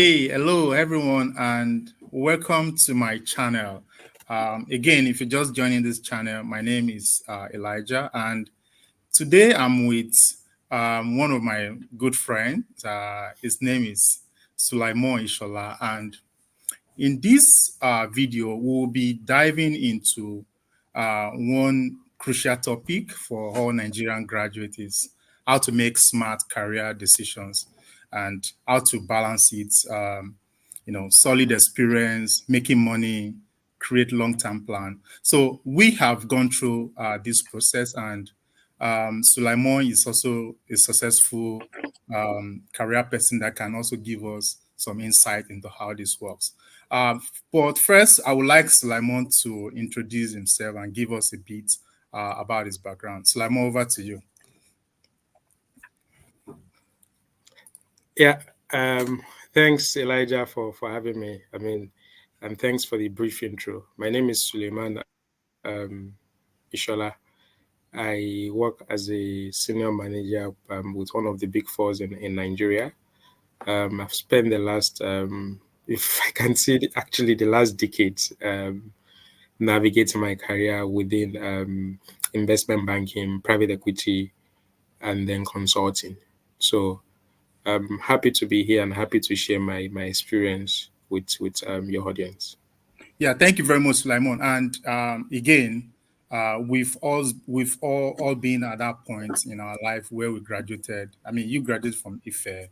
Hey, hello everyone, and welcome to my channel. Again, if you're just joining this channel, my name is Elijah, and today I'm with one of my good friends. His name is Sulaimon Ishola, and in this video, we'll be diving into one crucial topic for all Nigerian graduates is how to make smart career decisions and how to balance it, solid experience, making money, create long-term plan. So we have gone through this process, and Sulaimon is also a successful career person that can also give us some insight into how this works. But first, I would like Sulaimon to introduce himself and give us a bit about his background. Sulaimon, over to you. Yeah, thanks Elijah for having me. And thanks for the brief intro. My name is Suleiman Ishola. I work as a senior manager with one of the big fours in Nigeria. I've spent the last, if I can say, actually the last decade navigating my career within investment banking, private equity, and then consulting. So I'm happy to be here and happy to share my experience with your audience. Yeah, thank you very much, Sulaimon. And again, we've all been at that point in our life where we graduated. I mean, you graduated from IFE,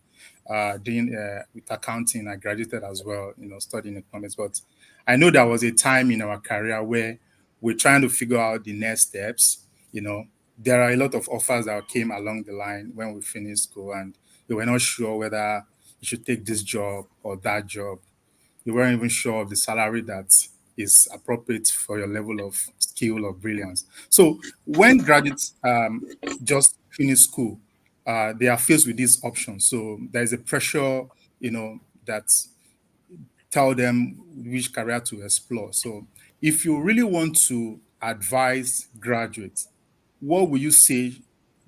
doing with accounting. I graduated as well, studying economics. But I know there was a time in our career where we're trying to figure out the next steps. You know, there are a lot of offers that came along the line when we finished school, and we were not sure whether you should take this job or that job. You weren't even sure of the salary that is appropriate for your level of skill or brilliance. So when graduates just finish school, they are faced with these options. So there is a pressure, that tell them which career to explore. So if you really want to advise graduates, what will you say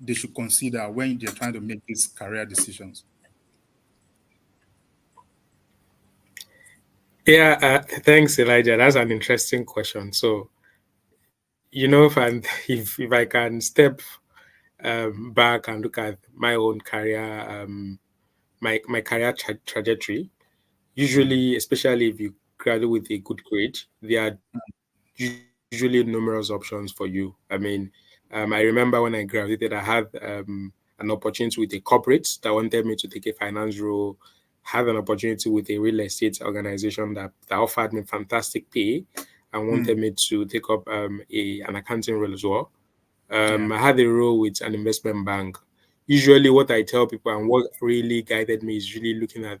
they should consider when they're trying to make these career decisions? Yeah, thanks, Elijah. That's an interesting question. So, if if I can step back and look at my own career, my career trajectory, Mm, usually, especially if you graduate with a good grade, there are usually numerous options for you. I remember when I graduated, I had an opportunity with a corporate that wanted me to take a finance role, have an opportunity with a real estate organization that offered me fantastic pay and wanted mm, me to take up an accounting role as well. yeah. I had a role with an investment bank. Usually, what I tell people and what really guided me is really looking at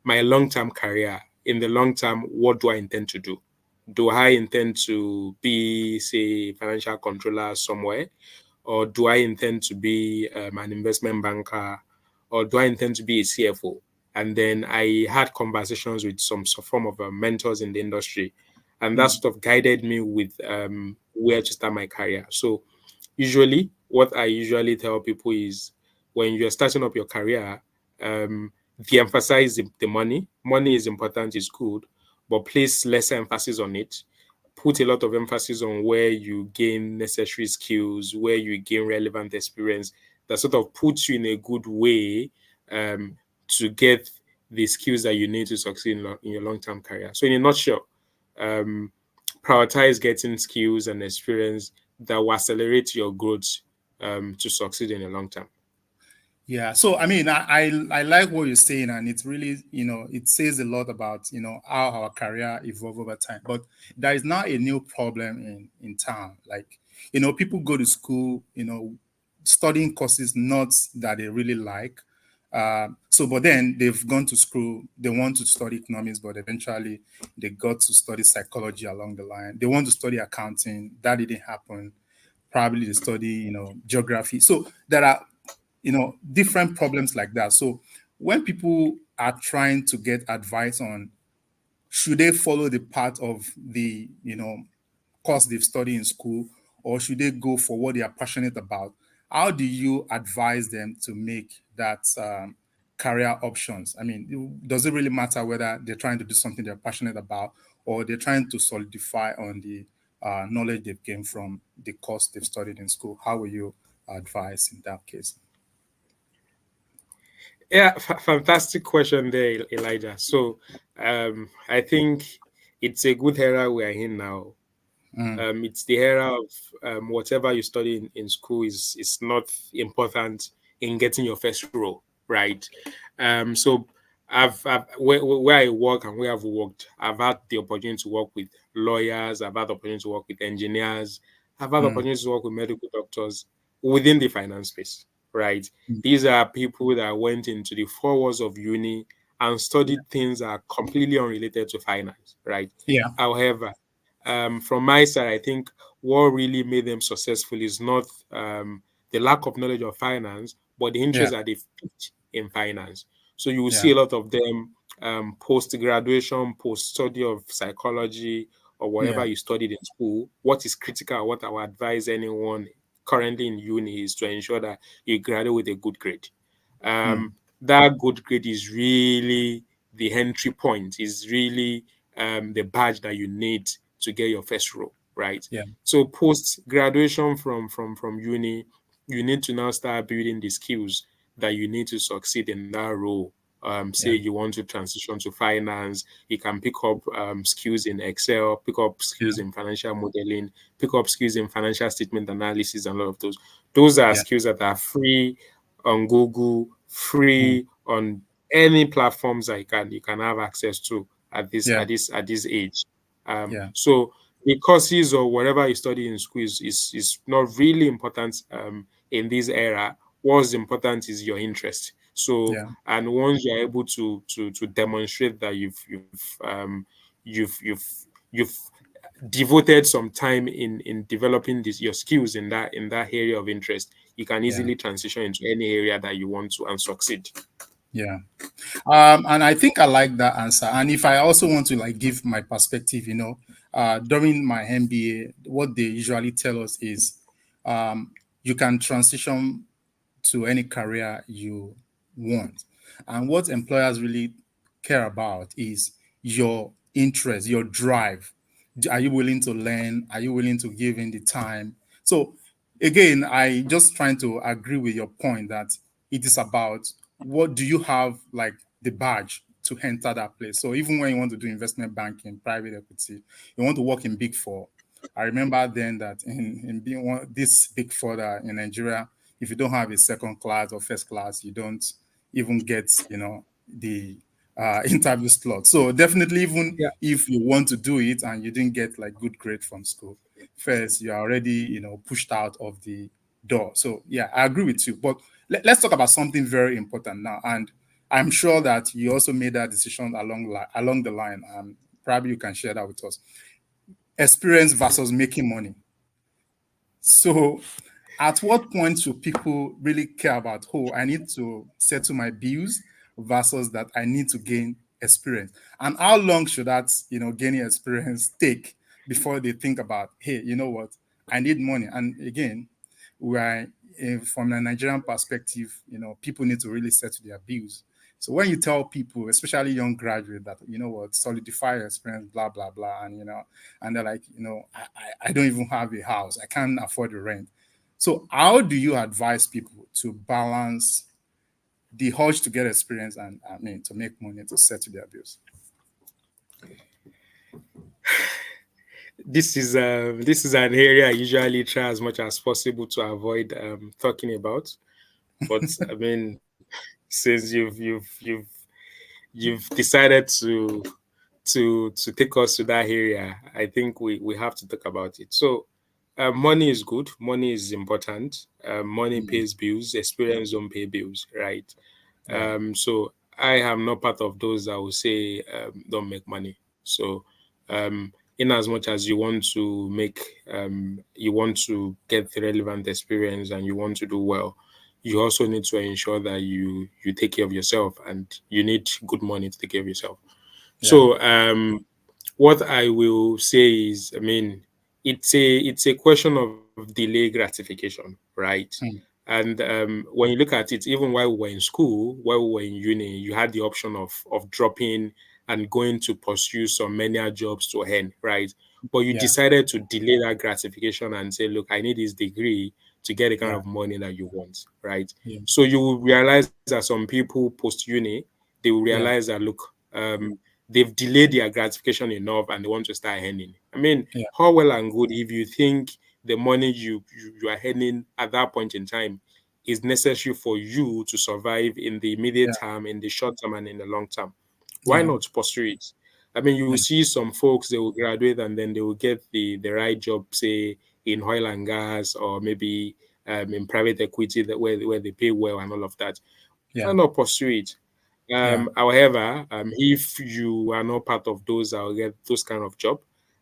my long term career. In the long term, what do I intend to do? Do I intend to be, say, financial controller somewhere? Or do I intend to be an investment banker? Or do I intend to be a CFO? And then I had conversations with some form of mentors in the industry. And that Mm, sort of guided me with where to start my career. So, usually, what I usually tell people is when you're starting up your career, de-emphasize the money. Money is important, is good, but place less emphasis on it. Put a lot of emphasis on where you gain necessary skills, where you gain relevant experience that sort of puts you in a good way to get the skills that you need to succeed in your long term career. So, in a nutshell, um, prioritize getting skills and experience that will accelerate your growth to succeed in the long term. yeah. So I mean, I like what you're saying, and it's really, it says a lot about, how our career evolve over time. But there is now a new problem in town. Like, people go to school, studying courses not that they really like. But then they've gone to school, they want to study economics, but eventually they got to study psychology along the line. They want to study accounting, that didn't happen. Probably they study, geography. So there are, different problems like that. So when people are trying to get advice on should they follow the path of the, course they've studied in school, or should they go for what they are passionate about, how do you advise them to make that career options. I mean, does it really matter whether they're trying to do something they're passionate about or they're trying to solidify on the knowledge they've gained from the course they've studied in school? How will you advise in that case? Yeah, fantastic question there, Elijah. So, I think it's a good era we are in now. Mm, It's the era of whatever you study in school is not important in getting your first role, right? So I've where I work and where I've worked, I've had the opportunity to work with lawyers, I've had the opportunity to work with engineers, I've had the mm, opportunity to work with medical doctors within the finance space, right? mm. These are people that went into the four walls of uni and Yeah. studied things that are completely unrelated to finance, right? Yeah. However, from my side, I think what really made them successful is not the lack of knowledge of finance, but the Yeah. interest that they've picked in finance. So you will Yeah. see a lot of them post graduation, post study of psychology or whatever Yeah. you studied in school. What is critical, what I would advise anyone currently in uni is to ensure that you graduate with a good grade. Mm, That good grade is really the entry point, is really the badge that you need to get your first role, right? yeah. So post graduation from uni, you need to now start building the skills that you need to succeed in that role. Say Yeah. you want to transition to finance, you can pick up skills in Excel, pick up Yeah. skills in financial modeling, pick up skills in financial statement analysis, and a lot of those. Those are Yeah. skills that are free on Google, Mm, free on any platforms that you can have access to yeah. at this age. Yeah. So the courses or whatever you study in school is not really important in this era. What's important is your interest. So, Yeah. and once you're able to demonstrate that you've you've devoted some time in developing your skills in that area of interest, you can Yeah. easily transition into any area that you want to and succeed. Yeah. And I think I like that answer. And if I also want to like give my perspective, during my MBA, what they usually tell us is you can transition to any career you want. And what employers really care about is your interest, your drive. Are you willing to learn? Are you willing to give in the time? So again, I just trying to agree with your point that it is about what do you have like the badge to enter that place. So even when you want to do investment banking, private equity, you want to work in Big Four. I remember then that in being this Big Four that in Nigeria, if you don't have a second class or first class, you don't even get, the interview slot. So definitely, even Yeah. if you want to do it and you didn't get like good grade from school, first you are already, pushed out of the door. So yeah, I agree with you. But let's talk about something very important now. And I'm sure that you also made that decision along the line. Probably you can share that with us. Experience versus making money. So, at what point should people really care about, oh, I need to settle my bills versus that I need to gain experience? And how long should that, gaining experience take before they think about, hey, you know what, I need money? And again, we're from a Nigerian perspective, people need to really settle their bills. So when you tell people, especially young graduates, that solidify your experience, blah blah blah, and and they're like, I don't even have a house, I can't afford the rent. So how do you advise people to balance the urge to get experience and I mean to make money to settle their bills? This is an area I usually try as much as possible to avoid talking about. But I mean, since you've decided to take us to that area, I think we have to talk about it. So, money is good. Money is important. Money Mm, pays bills. Experience don't pay bills, right? yeah, So I am not part of those that will say don't make money. So, in as much as you want to you want to get the relevant experience and you want to do well, you also need to ensure that you take care of yourself, and you need good money to take care of yourself. yeah, So, what I will say is, I mean, it's a question of delay gratification, right? mm, And when you look at it, even while we were in school, while we were in uni, you had the option of dropping and going to pursue some manual jobs to earn, right? But you Yeah. decided to delay that gratification and say, look, I need this degree to get the kind Yeah. of money that you want, right? Yeah. So you will realize that some people post uni, they will Yeah. realize that, look, they've delayed their gratification enough and they want to start earning. I mean, Yeah. how well and good if you think the money you are earning at that point in time is necessary for you to survive in the immediate Yeah. term, in the short term, and in the long term. Why Yeah. not pursue it? I mean, you will Yeah. see some folks, they will graduate and then they will get the right job, say in oil and gas, or maybe in private equity, where they pay well and all of that. Why Yeah. not pursue it? Yeah. However, if you are not part of those that will get those kind of job,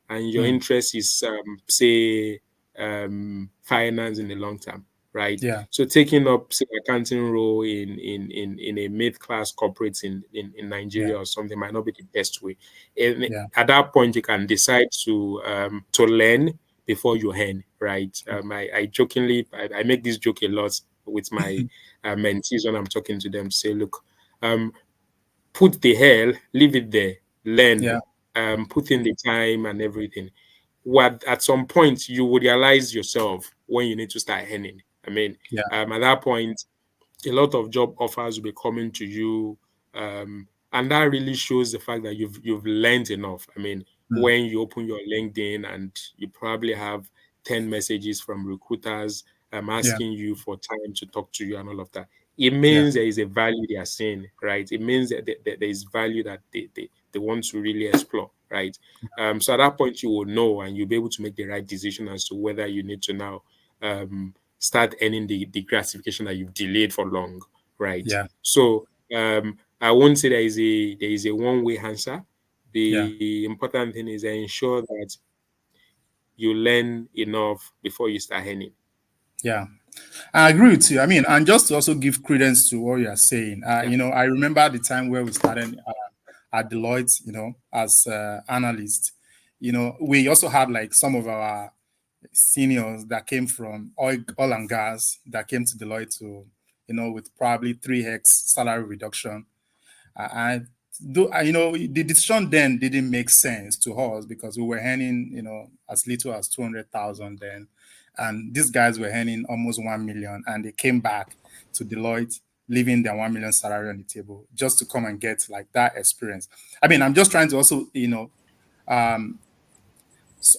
and your Mm. interest is say finance in the long term, right? Yeah. So taking up say accounting role in a mid class corporate in Yeah. Nigeria or something might not be the best way. And Yeah. at that point, you can decide to learn before you earn, right? I jokingly I make this joke a lot with my mentees when I'm talking to them to say, look, um, put the hell, leave it there, learn, Yeah. put in the time and everything. What at some point you would realize yourself when you need to start earning. I mean, Yeah. at that point, a lot of job offers will be coming to you, and that really shows the fact that you've learned enough. I mean, Mm. when you open your LinkedIn and you probably have 10 messages from recruiters Yeah. asking you for time to talk to you and all of that, it Yeah. means there is a value they are seeing, right? It means that there is value that they want to really explore, right? So at that point, you will know and you'll be able to make the right decision as to whether you need to now start earning the gratification that you've delayed for long, right? Yeah. So I won't say there is a one way answer. Yeah. The important thing is ensure that you learn enough before you start earning. Yeah. I agree with you. I mean, and just to also give credence to what you are saying, Yeah. I remember the time where we started at Deloitte, as analysts. We also had like some of our seniors that came from oil and gas that came to Deloitte to, with probably 3x salary reduction. I do, the decision then didn't make sense to us because we were earning, as little as 200,000 then, and these guys were earning almost 1 million, and they came back to Deloitte, leaving their 1 million salary on the table just to come and get like that experience. I mean, I'm just trying to also, um,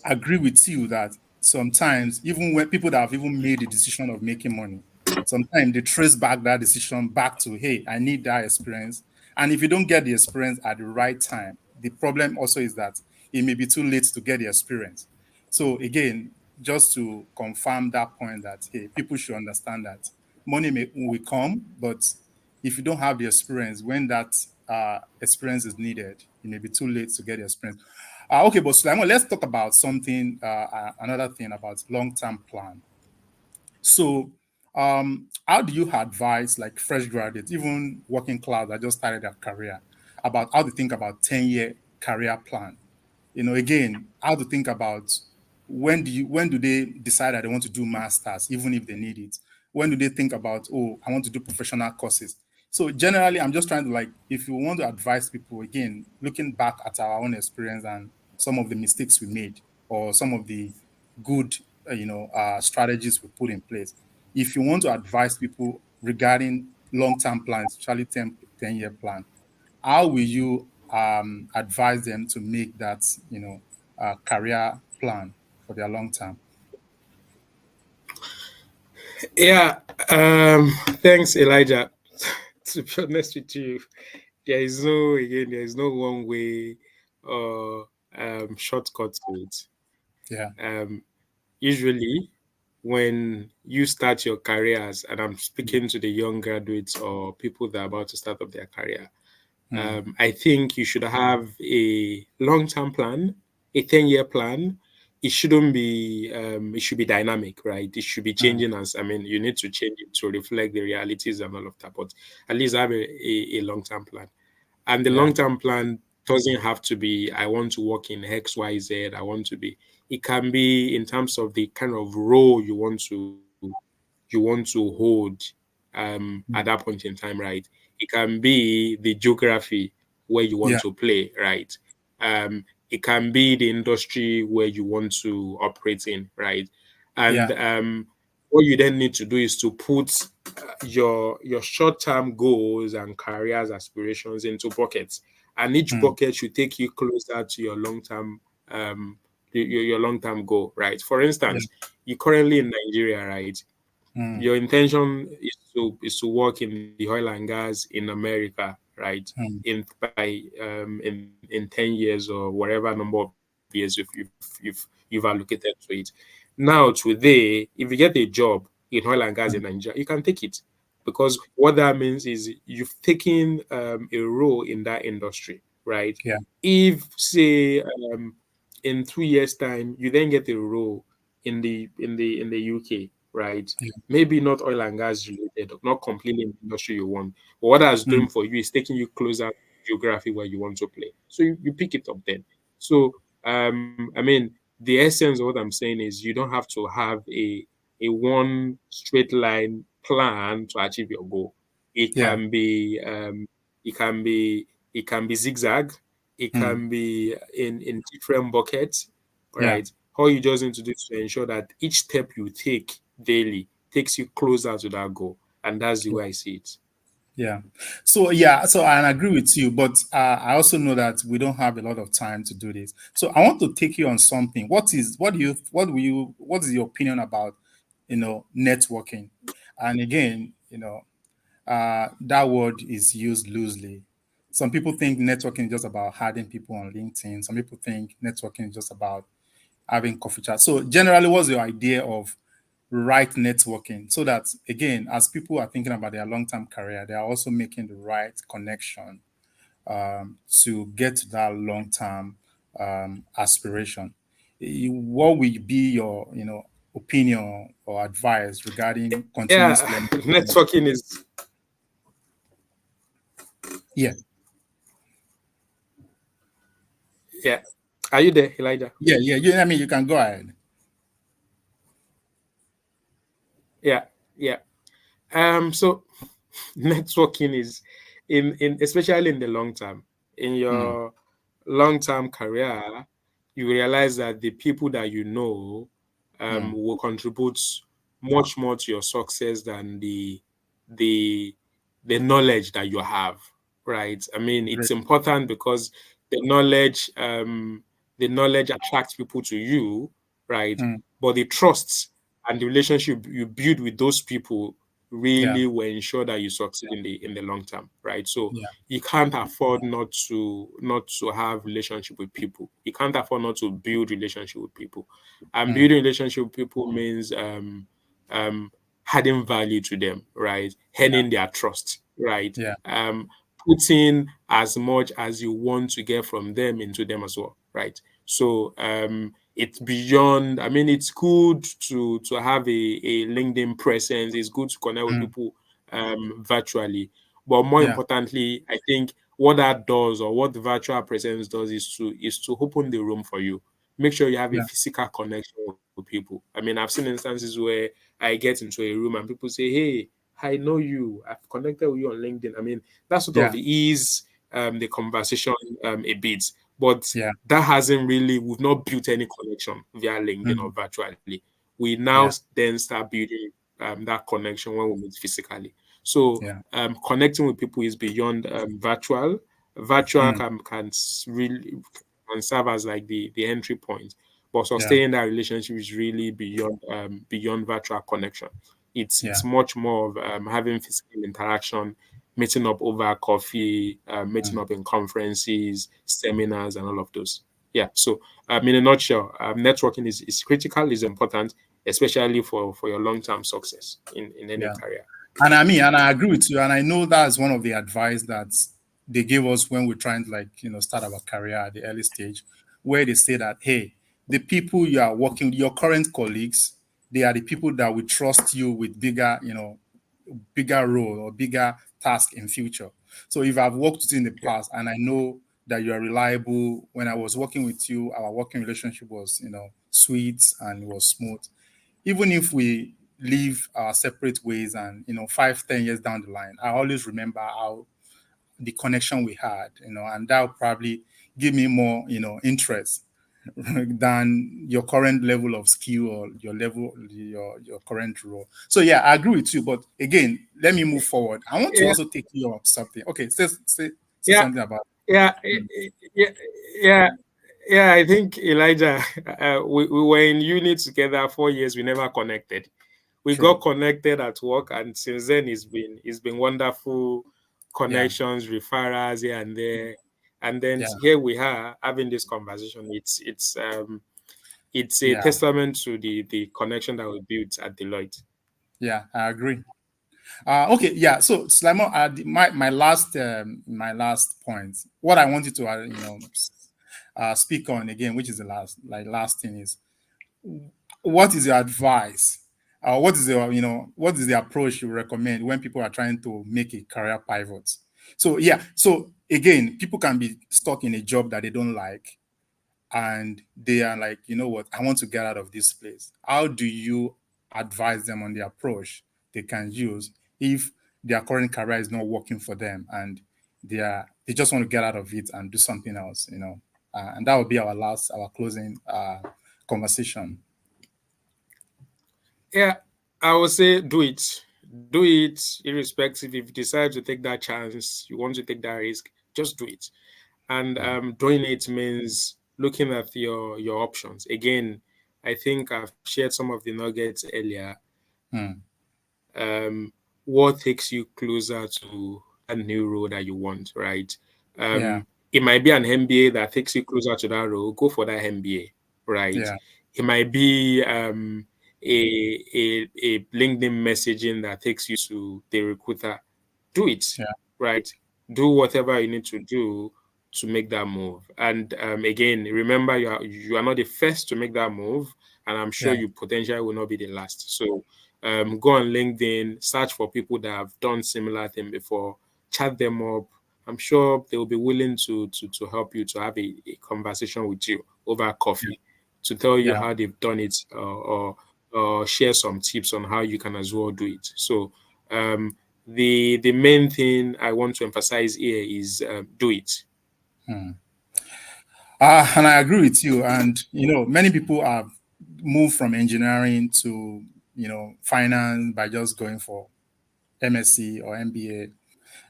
agree with you that sometimes even when people that have even made the decision of making money, sometimes they trace back that decision back to, hey, I need that experience. And if you don't get the experience at the right time, the problem also is that it may be too late to get the experience. So again, just to confirm that point that, hey, people should understand that money will come, but if you don't have the experience when that experience is needed, it may be too late to get the experience. Okay, but Sulaiman, let's talk about something, another thing about long-term plan. So, how do you advise like fresh graduates, even working class that just started their career, about how to think about 10-year career plan? Again, how to think about when do they decide that they want to do masters, even if they need it? When do they think about, oh, I want to do professional courses? So generally, I'm just trying to, like, if you want to advise people, again, looking back at our own experience and some of the mistakes we made or some of the good strategies we put in place. If you want to advise people regarding long-term plans, especially 10-year plan, how will you advise them to make that career plan for their long term? Yeah. Thanks, Elijah. To be honest with you, there is no one way or shortcut to it. Yeah. Um, Usually, when you start your careers, and I'm Mm. speaking to the young graduates or people that are about to start up their career, Mm. I think you should have a long-term plan, a 10-year plan. It shouldn't be, it should be dynamic, right? It should be Mm. changing as, I mean, you need to change it to reflect the realities and all of that, but at least have a long-term plan. And the Yeah. long-term plan doesn't have to be, I want to work in XYZ, I want to be, it can be in terms of the kind of role you want to you want to hold at mm, that point in time, right? It can be the geography where you want yeah, to play, right? It can be the industry where you want to operate in, right? And yeah, what you then need to do is to put your short-term goals and careers aspirations into buckets, and each mm, bucket should take you closer to your long-term your long-term goal, right? For yeah, instance, you're currently in Nigeria, right? mm, Your intention is to work in the oil and gas in America, right? mm, In 10 years or whatever number of years you've allocated to it. Now today, if you get a job in oil and gas in mm, Nigeria, you can take it, because what that means is you've taken a role in that industry, right? yeah, If say in 2 years' time you then get a role in the UK, right? yeah, Maybe not oil and gas related, not completely in the industry you want. But what that's mm, doing for you is taking you closer to geography where you want to play. So you pick it up then. So I mean, the essence of what I'm saying is you don't have to have a one straight line plan to achieve your goal. It yeah, can be it can be it can be zigzag, it mm, can be in different buckets, yeah, right? All you just need to do is to ensure that each step you take daily takes you closer to that goal. And that's the yeah. way I see it. Yeah. So yeah, so I agree with you, but I also know that we don't have a lot of time to do this. So I want to take you on something. What is your opinion about, networking? And again, that word is used loosely. Some people think networking is just about adding people on LinkedIn. Some people think networking is just about having coffee chat. So generally, what's your idea of right networking, so that again, as people are thinking about their long-term career, they are also making the right connection to get to that long-term aspiration? What will be your opinion or advice regarding Yeah, continuous learning? networking is, Yeah, yeah. Are you there, Elijah? yeah. I mean, you can go ahead. Yeah, yeah. So networking is in especially in the long term. In Mm, your long-term career, you realize that the people that you know mm, will contribute much more to your success than the the knowledge that you have, right? I mean, great. it's important because the knowledge the knowledge attracts people to you, right? Mm, But the trust and the relationship you build with those people yeah, really will ensure that you succeed in the long term, right? So yeah, you can't afford not to have relationship with people. You can't afford not to build relationship with people. And mm, building relationship with people means um adding value to them, right? yeah, Earning their trust, right? yeah, Putting as much as you want to get from them into them as well, right? So it's beyond. I mean, it's good to have a LinkedIn presence. It's good to connect with mm, people virtually, but more yeah, importantly, I think what that does, or what the virtual presence does, is to open the room for you. Make sure you have a yeah, physical connection with people. I mean, I've seen instances where I get into a room and people say, "Hey, I know you. I've connected with you on LinkedIn." I mean, that sort of yeah, ease the conversation a bit, but yeah, that hasn't really. We've not built any connection via LinkedIn or mm, virtually. We now yeah, then start building that connection when we meet physically. So yeah, connecting with people is beyond virtual. Virtual mm, really can serve as like the entry point, but yeah, sustaining that relationship is really beyond virtual connection. It's yeah, much more of having physical interaction, meeting up over coffee, meeting mm, up in conferences, seminars, and all of those. Yeah. So in a nutshell, networking is critical, is important, especially for your long term success in any yeah. career. And I mean, and I agree with you. And I know that's one of the advice that they gave us when we're trying to, like, start our career at the early stage, where they say that, hey, the people you are working with, your current colleagues, they are the people that will trust you with bigger role or bigger task in future. So if I've worked with you in the Yeah. past and I know that you are reliable, when I was working with you, our working relationship was, sweet and it was smooth. Even if we live our separate ways, and 5, 10 years down the line, I always remember how the connection we had, and that will probably give me more, interest than your current level of skill or your current role. So yeah, I agree with you. But again, let me move forward. I want to Yeah, also take you up something. Okay, say yeah, something about. yeah, Mm, yeah, yeah. Yeah, I think Elijah, we were in uni together 4 years. We never connected. We got true. connected at work, and since then it's been wonderful Yeah, connections, referrals here and there, and then yeah, here we are having this conversation. It's a yeah, testament to the connection that we built at Deloitte. yeah. I agree. Okay, yeah. So Slimo, my last point. What I wanted to speak on again, which is the last thing, is what is your advice? What is the approach you recommend when people are trying to make a career pivot? So yeah, so again, people can be stuck in a job that they don't like, and they are like, what, I want to get out of this place. How do you advise them on the approach they can use if their current career is not working for them, and they just want to get out of it and do something else, and that will be our closing conversation. Yeah, I would say do it. Do it irrespective. If you decide to take that chance, you want to take that risk, just do it. And Mm, doing it means looking at your options. Again, I think I've shared some of the nuggets earlier. mm, What takes you closer to a new role that you want, right? yeah, It might be an MBA that takes you closer to that role. Go for that MBA, right? yeah, It might be a LinkedIn messaging that takes you to the recruiter. Do it, yeah, right? Do whatever you need to do to make that move. And again, remember you are not the first to make that move, and I'm sure yeah, you potentially will not be the last. So go on LinkedIn, search for people that have done similar thing before, chat them up. I'm sure they will be willing to help you to have a conversation with you over coffee to tell you yeah. how they've done it, or share some tips on how you can as well do it. So um, the main thing I want to emphasize here is do it. Mm. And I agree with you. And many people have moved from engineering to finance by just going for MSc or MBA.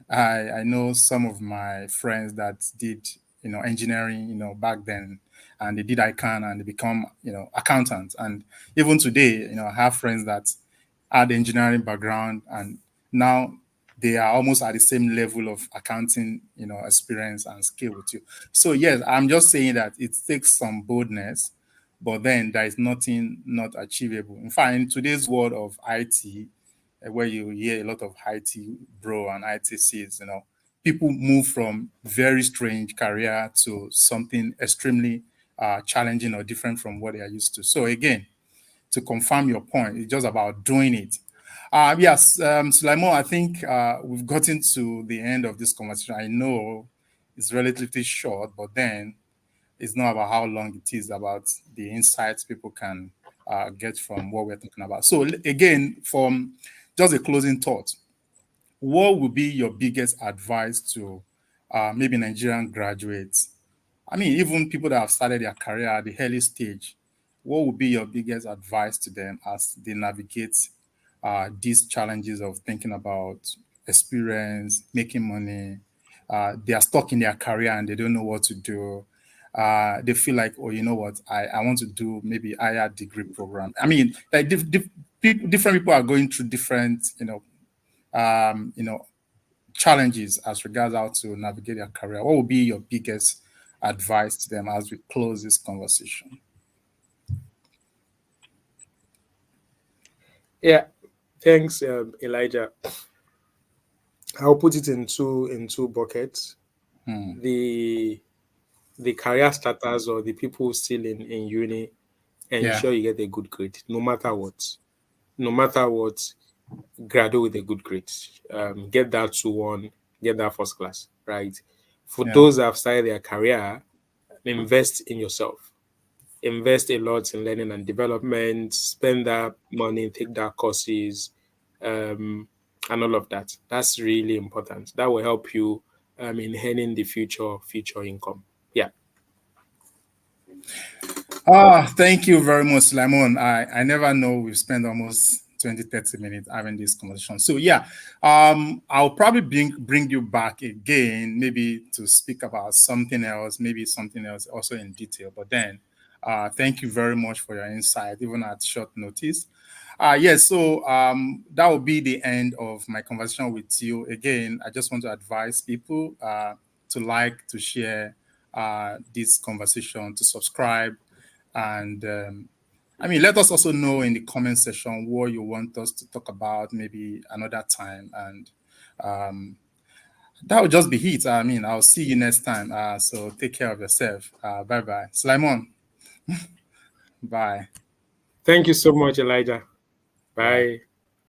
I know some of my friends that did engineering back then, and they did ICANN and they become accountants. And even today, I have friends that had engineering background, and now they are almost at the same level of accounting experience and skill with you. So yes, I'm just saying that it takes some boldness, but then there is nothing not achievable. In fact, in today's world of IT, where you hear a lot of IT bro and IT Cs, people move from very strange career to something extremely challenging or different from what they are used to. So again, to confirm your point, it's just about doing it. Yes, Sulaimon, I think we've gotten to the end of this conversation. I know it's relatively short, but then it's not about how long it is, about the insights people can get from what we're talking about. So again, from just a closing thought, what would be your biggest advice to maybe Nigerian graduates? I mean, even people that have started their career at the early stage, what would be your biggest advice to them as they navigate these challenges of thinking about experience, making money? They are stuck in their career and they don't know what to do. They feel like, oh, you know what, I want to do maybe higher degree program. I mean, like different people are going through different, um, you know, challenges as regards how to navigate their career. What would be your biggest advice to them as we close this conversation? Yeah, thanks, Elijah. I'll put it in two buckets. Hmm. The career starters or the people still in uni, Yeah, ensure you get a good grade, no matter what. No matter what, graduate with a good grade. Get that 2-1, get that first class, right? For yeah, those that have started their career, invest in yourself. invest a lot in learning and development, spend that money, take that courses, and all of that. That's really important. That will help you in earning the future income. Yeah. Thank you very much, Lemon. I never know we've spent almost 20, 30 minutes having this conversation. So yeah, I'll probably bring you back again, maybe to speak about something else, maybe something else also in detail. But then thank you very much for your insight, even at short notice. Yes, so that will be the end of my conversation with you. Again, I just want to advise people to like, to share this conversation, to subscribe, and let us also know in the comment section what you want us to talk about, maybe another time. And that will just be it. I'll see you next time. So take care of yourself. Bye bye. Slimon, bye. Thank you so much, Elijah. Yeah. Bye.